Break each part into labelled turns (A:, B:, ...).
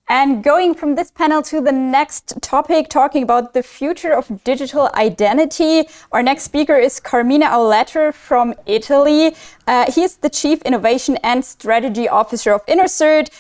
A: And going from this panel to the next topic, talking about the future of digital identity, our next speaker is Carmine Auletta from Italy. He is the Chief Innovation and Strategy Officer of InnoCert,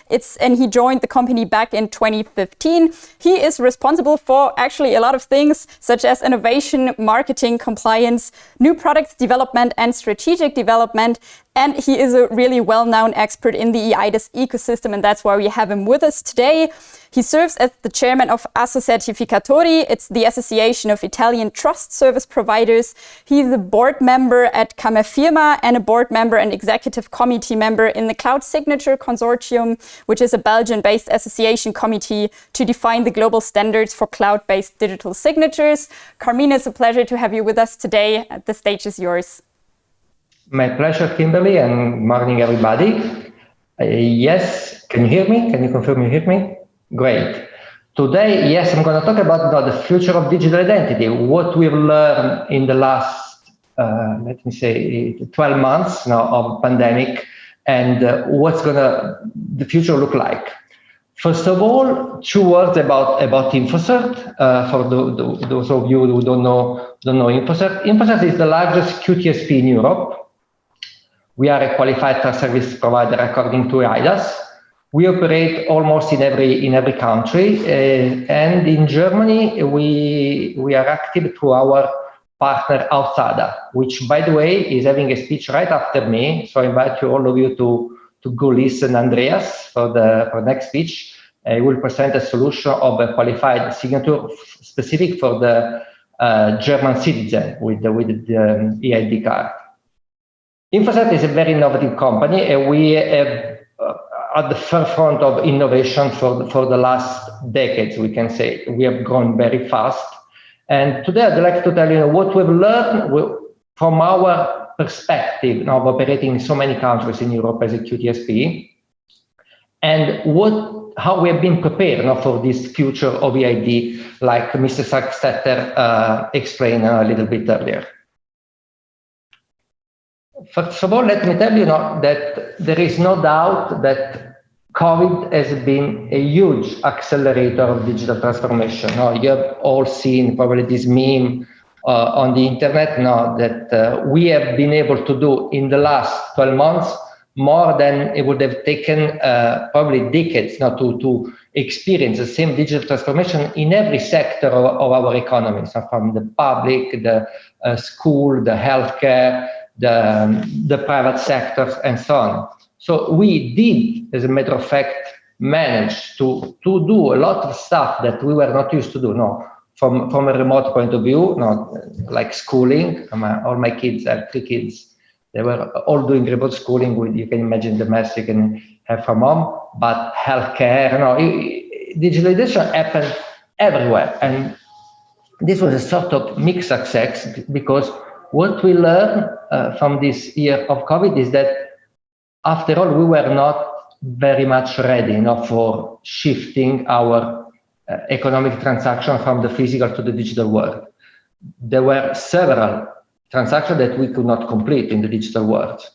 A: and he joined the company back in 2015. He is responsible for actually a lot of things, such as innovation, marketing, compliance, new product development, and strategic development. And he is a really well-known expert in the eIDAS ecosystem, and that's why we have him with us today. He serves as the chairman of Assocertificatori. It's the Association of Italian Trust Service Providers. He's a board member at Camafirma and a board member and executive committee member in the Cloud Signature Consortium, which is a Belgian-based association committee to define the global standards for cloud-based digital signatures. Carmine, it's a pleasure to have you with us today. The stage is yours.
B: My pleasure, Kimberly, and morning, everybody. Yes, can you hear me? Can you confirm you hear me? Great. Today, yes, I'm going to talk about the future of digital identity, what we've learned in the last, 12 months now of pandemic, and what's going to the future look like. First of all, 2 words about InfoCert. For those of you who don't know InfoCert. InfoCert is the largest QTSP in Europe. We are a qualified trust service provider according to eIDAS. We operate almost in every country, and in Germany we are active through our partner Aussada, which, by the way, is having a speech right after me. So I invite all of you to go listen, Andreas, for the next speech. I will present a solution of a qualified signature specific for the German citizen with the EID card. InfoCert is a very innovative company, and we have at the forefront of innovation for the last decades, we can say. We have grown very fast. And today I'd like to tell you what we've learned from our perspective of operating in so many countries in Europe as a QTSP, and how we have been prepared for this future of EID, like Mr. Sackstetter explained a little bit earlier. First of all, let me tell you that there is no doubt that COVID has been a huge accelerator of digital transformation. You have all seen probably this meme on the internet that we have been able to do in the last 12 months more than it would have taken probably decades to experience the same digital transformation in every sector of our economy, so from the public, the school, the healthcare, the private sectors, and so on. So we did, as a matter of fact, manage to do a lot of stuff that we were not used to do. From a remote point of view, like schooling. All my kids, I have 3 kids. They were all doing remote schooling. You can imagine the mess you can have from home. But healthcare, digitalization happened everywhere, and this was a sort of mixed success, because what we learned from this year of COVID is that, after all, we were not very much ready for shifting our economic transaction from the physical to the digital world. There were several transactions that we could not complete in the digital world.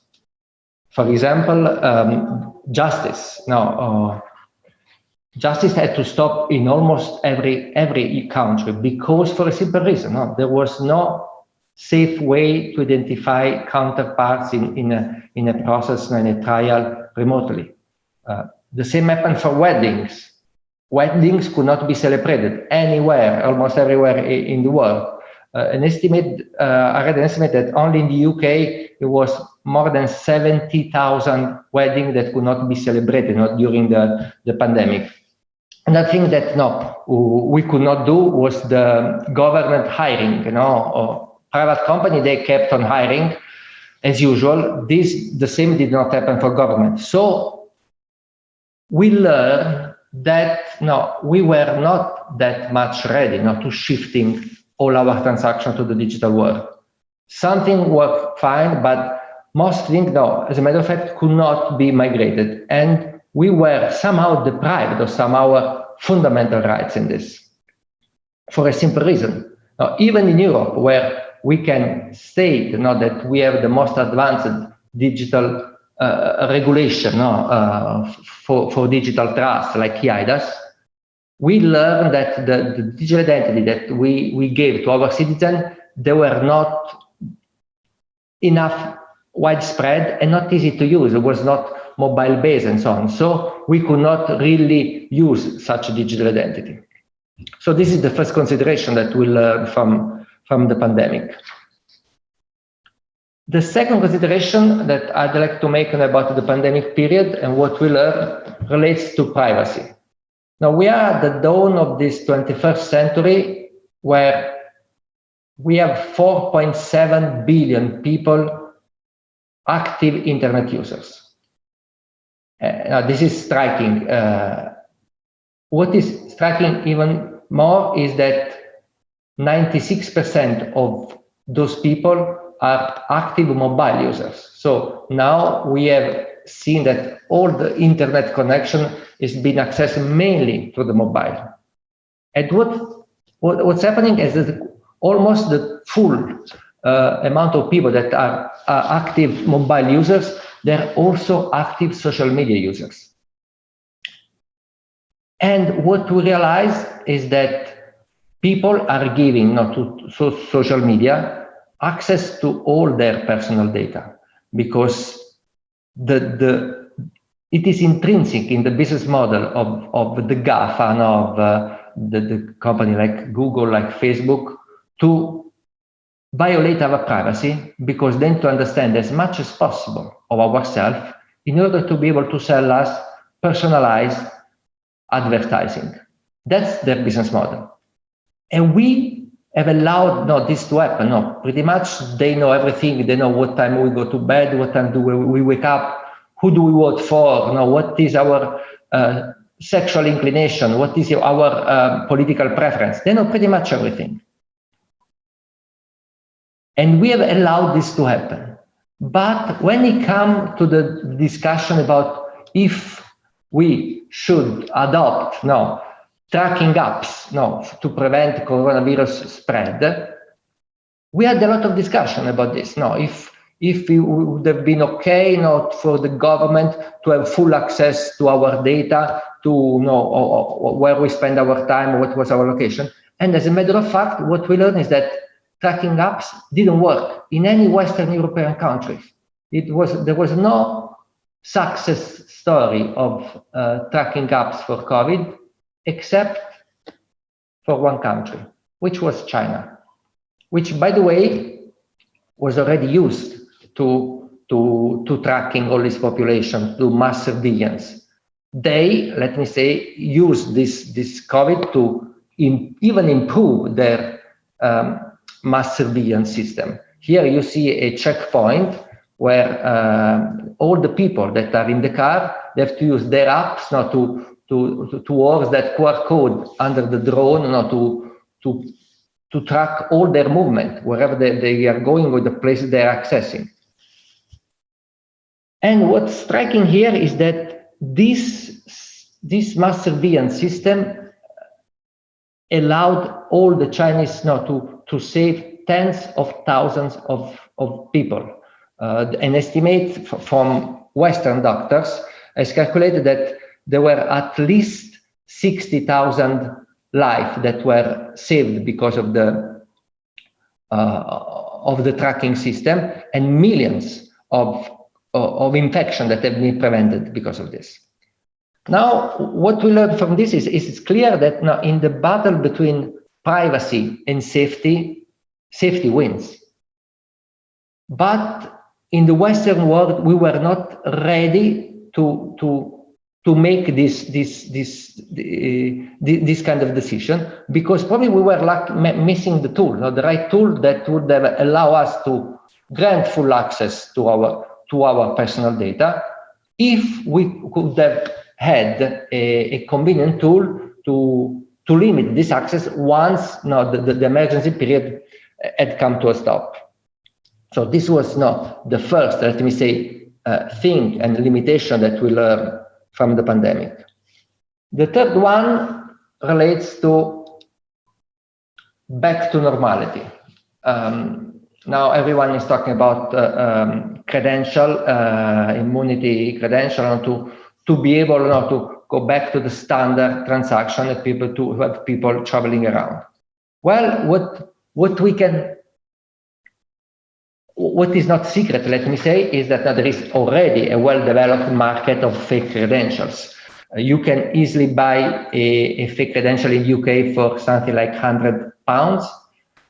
B: For example, justice. Justice had to stop in almost every country, because, for a simple reason, there was no safe way to identify counterparts in a process, in a trial remotely. The same happened for weddings. Weddings could not be celebrated anywhere, almost everywhere in the world. I read an estimate that only in the UK it was more than 70,000 weddings that could not be celebrated during the pandemic. And I think that we could not do was the government hiring, or private company, they kept on hiring as usual. The same did not happen for government. So we learned that we were not that much ready to shifting all our transactions to the digital world. Something worked fine, but most things, as a matter of fact, could not be migrated. And we were somehow deprived of some of our fundamental rights in this, for a simple reason. Even in Europe, where we can state that we have the most advanced digital regulation for digital trust, like eIDAS, we learned that the digital identity that we gave to our citizens, they were not enough widespread and not easy to use. It was not mobile based and so on. So we could not really use such a digital identity. So this is the first consideration that we learned from the pandemic. The second consideration that I'd like to make about the pandemic period and what we learned relates to privacy. Now we are at the dawn of this 21st century where we have 4.7 billion people active internet users. Now this is striking. What is striking even more is that 96% of those people are active mobile users. So now we have seen that all the internet connection is being accessed mainly through the mobile. And what's happening is that almost the full amount of people that are active mobile users, they're also active social media users. And what we realize is that people are giving to social media access to all their personal data because it is intrinsic in the business model of the GAFA and of the company like Google, like Facebook, to violate our privacy because then to understand as much as possible of ourselves in order to be able to sell us personalized advertising. That's their business model. And we have allowed this to happen. Pretty much they know everything. They know what time we go to bed, what time do we wake up, who do we vote for, what is our sexual inclination, what is our political preference. They know pretty much everything. And we have allowed this to happen. But when it comes to the discussion about if we should adopt tracking apps to prevent coronavirus spread, we had a lot of discussion about this. If it would have been okay for the government to have full access to our data, to where we spend our time, what was our location. And as a matter of fact, what we learned is that tracking apps didn't work in any Western European countries. There was no success story of tracking apps for COVID, except for one country, which was China, which, by the way, was already used to tracking all this population, to mass surveillance. They, let me say, used this COVID to even improve their mass surveillance system. Here you see a checkpoint where all the people that are in the car, they have to use their apps towards that QR code under the drone to track all their movement, wherever they are going or the places they are accessing. And what's striking here is that this mass surveillance system allowed all the Chinese to save tens of thousands of people. An estimate from Western doctors has calculated that there were at least 60,000 lives that were saved because of the tracking system, and millions of infection that have been prevented because of this. Now, what we learned from this is it's clear that now in the battle between privacy and safety wins. But in the Western world, we were not ready to make this kind of decision, because probably we were missing the tool, the right tool that would have allow us to grant full access to our personal data, if we could have had a convenient tool to limit this access once the emergency period had come to a stop. So this was the first, let me say, thing and limitation that we learned from the pandemic. The third one relates to back to normality. Now everyone is talking about credential, immunity credential, to be able to go back to the standard transaction that to have people traveling around. Well, what is not secret, let me say, is that there is already a well-developed market of fake credentials. You can easily buy a fake credential in UK for something like £100,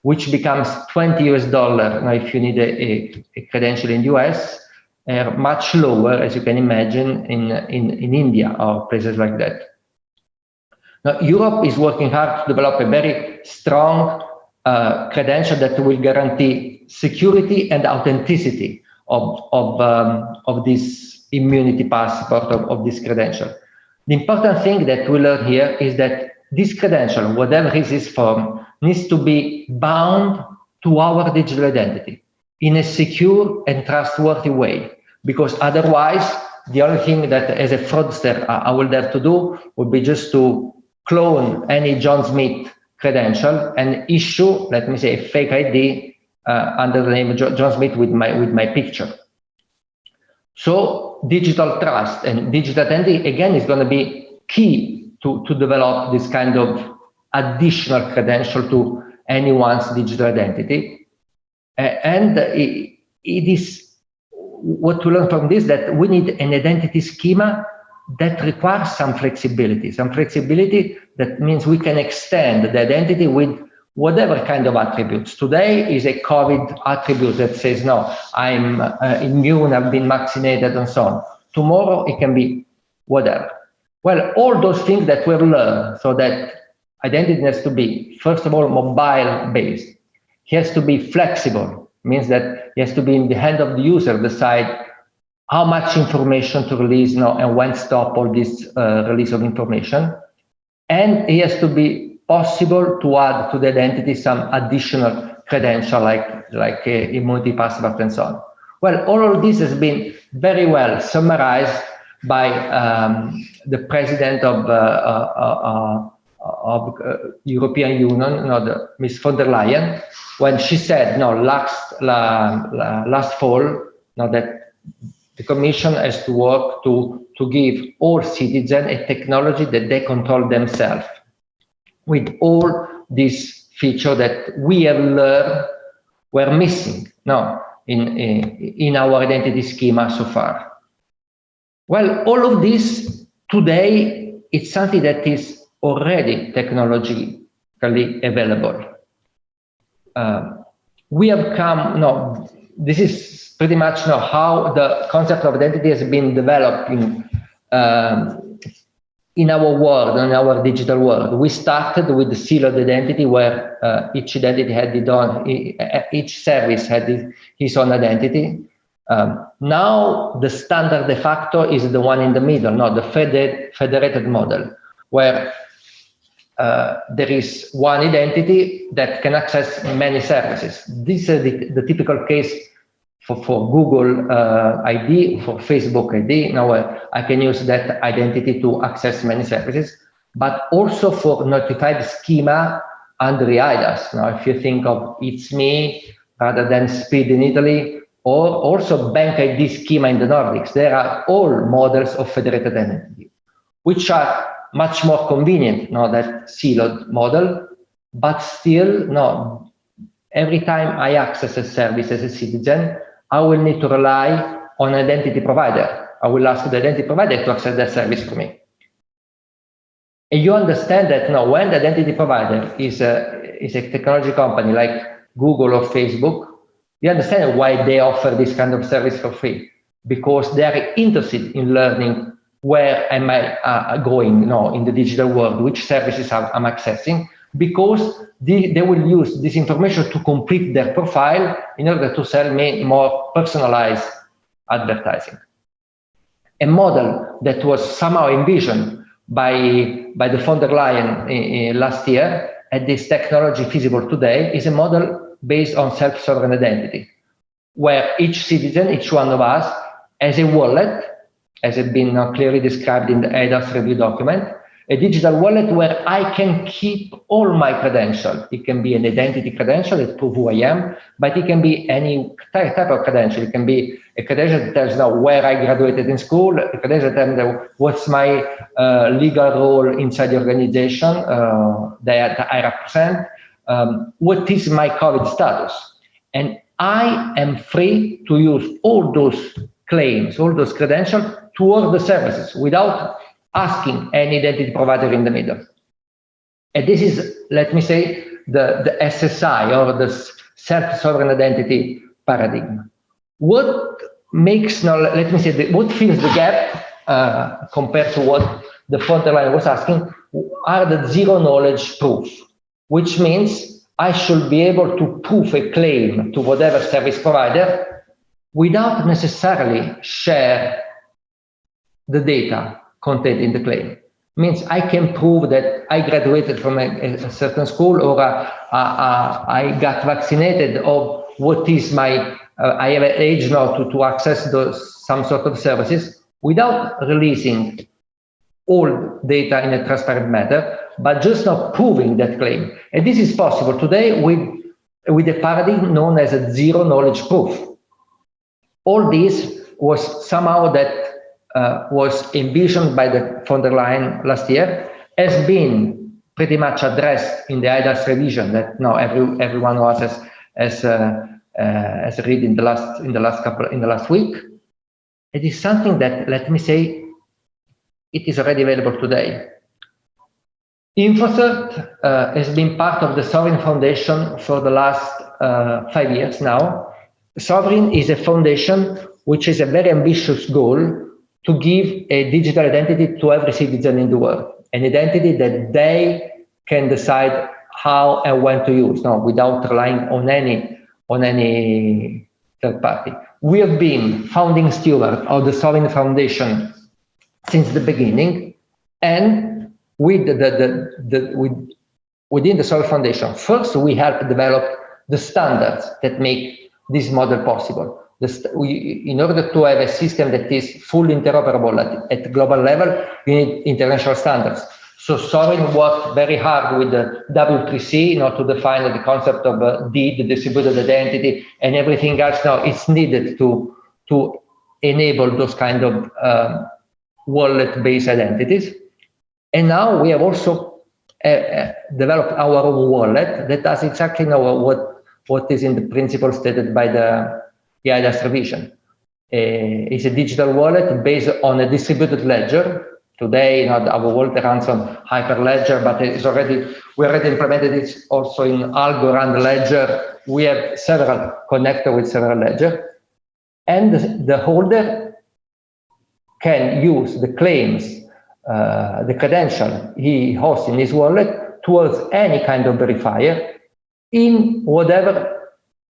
B: which becomes $20 now if you need a credential in US, much lower, as you can imagine, in India or places like that. Now, Europe is working hard to develop a very strong credential that will guarantee security and authenticity of this immunity passport, of this credential. The important thing that we learn here is that this credential, whatever is its form, needs to be bound to our digital identity in a secure and trustworthy way, because otherwise, the only thing that as a fraudster I will dare to do would be just to clone any John Smith credential and issue, let me say, a fake ID under the name of John Smith with my picture. So digital trust and digital identity, again, is going to be key to develop this kind of additional credential to anyone's digital identity. And it is what to learn from this, that we need an identity schema that requires some flexibility that means we can extend the identity with whatever kind of attributes. Today is a COVID attribute that says, no, I'm immune, I've been vaccinated, and so on. Tomorrow it can be whatever. Well, all those things that we've learned, so that identity has to be, first of all, mobile-based. It has to be flexible, means that it has to be in the hand of the user, decide how much information to release now and when stop all this release of information. And it has to be possible to add to the identity some additional credential like immunity passport and so on. Well, all of this has been very well summarized by the president of European Union, Ms. von der Leyen, when she said, last fall, that the Commission has to work to give all citizens a technology that they control themselves, with all these features that we have learned were missing in our identity schema so far. Well, all of this today, it's something that is already technologically available. We have come, this is pretty much how the concept of identity has been developed in our world, in our digital world. We started with the siloed identity, where each identity had each service had his own identity. Now the standard de facto is the one in the middle, the federated model, where there is one identity that can access many services. This is the typical case for Google ID, for Facebook ID. Now I can use that identity to access many services, but also for notified schema under the eIDAS. Now, if you think of It's Me rather than Speed in Italy, or also bank ID schema in the Nordics, there are all models of federated identity, which are much more convenient, that siloed model, but still, every time I access a service as a citizen, I will need to rely on an identity provider. I will ask the identity provider to access that service for me. And you understand that when the identity provider is a technology company like Google or Facebook, you understand why they offer this kind of service for free, because they are interested in learning where am I going in the digital world, which services I'm accessing, because they will use this information to complete their profile in order to sell me more personalized advertising. A model that was somehow envisioned by the von der Leyen last year, and this technology feasible today, is a model based on self-sovereign identity, where each citizen, each one of us, has a wallet, as has been clearly described in the eIDAS review document, a digital wallet where I can keep all my credentials. It can be an identity credential that proves who I am, but it can be any type of credential. It can be a credential that tells now where I graduated in school, a credential that tells what's my legal role inside the organization that I represent, what is my COVID status. And I am free to use all those claims, all those credentials toward the services without asking any identity provider in the middle. And this is, let me say, the SSI, or the self-sovereign identity paradigm. What makes now, let me say, what fills the gap compared to what the von der Leyen was asking are the zero knowledge proofs, which means I should be able to prove a claim to whatever service provider without necessarily share the data contained in the claim. Means I can prove that I graduated from a certain school, or I got vaccinated, or what is my, I have an age now to access some sort of services without releasing all data in a transparent manner, but just not proving that claim. And this is possible today with a paradigm known as a zero knowledge proof. All this was somehow that was envisioned by the von der Leyen last year, has been pretty much addressed in the eIDAS revision that now everyone of us has read in the last week. It is something that, let me say, it is already available today. InfoCert has been part of the Sovereign Foundation for the last 5 years now. Sovereign is a foundation which has a very ambitious goal to give a digital identity to every citizen in the world, an identity that they can decide how and when to use, without relying on any third party. We have been founding steward of the Sovereign Foundation since the beginning, and within the Sovereign Foundation, first we help develop the standards that make this model possible. In order to have a system that is fully interoperable at global level, you need international standards. So Sovereign worked very hard with the W3C, to define the concept of DID, distributed identity, and everything else now it's needed to enable those kind of wallet-based identities. And now we have also developed our own wallet that does exactly what is in the principle stated by the eIDAS revision. It's a digital wallet based on a distributed ledger. Today, our wallet runs on Hyperledger, but we already implemented it also in Algorand Ledger. We have several connectors with several ledgers, and the holder can use the claims, the credential he hosts in his wallet towards any kind of verifier in whatever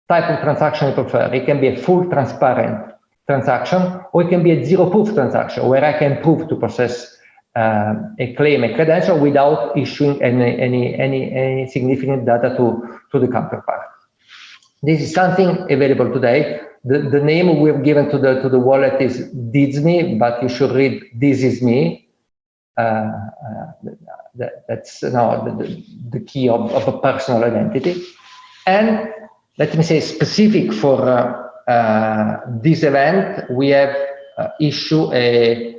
B: type of transaction you prefer. It can be a full transparent transaction, or it can be a zero proof transaction where I can prove to possess a claim, a credential, without issuing any significant data to the counterpart. This is something available today. The name we have given to the wallet is DIDSME, but you should read This Is Me. That's now the key of a personal identity. And let me say, specific for this event, we have issued a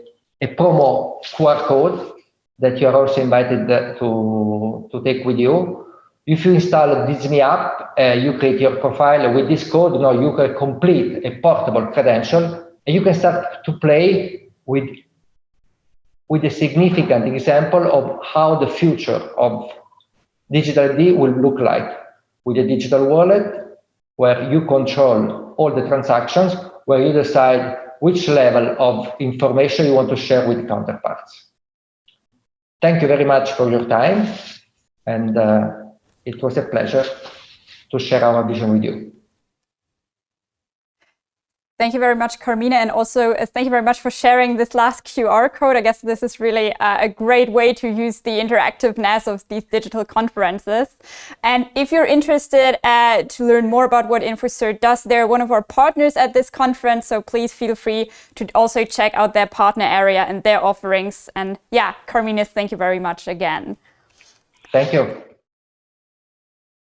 B: promo QR code that you are also invited to take with you. If you install the DIDSME app, you create your profile with this code. Now you can complete a portable credential, and you can start to play with a significant example of how the future of digital ID will look like, with a digital wallet where you control all the transactions, where you decide which level of information you want to share with counterparts. Thank you very much for your time, and it was a pleasure to share our vision with you.
A: Thank you very much, Carmina, and also thank you very much for sharing this last QR code. I guess this is really a great way to use the interactiveness of these digital conferences. And if you're interested to learn more about what InfoCert does, they're one of our partners at this conference, so please feel free to also check out their partner area and their offerings. And yeah, Carmina, thank you very much again.
B: Thank you.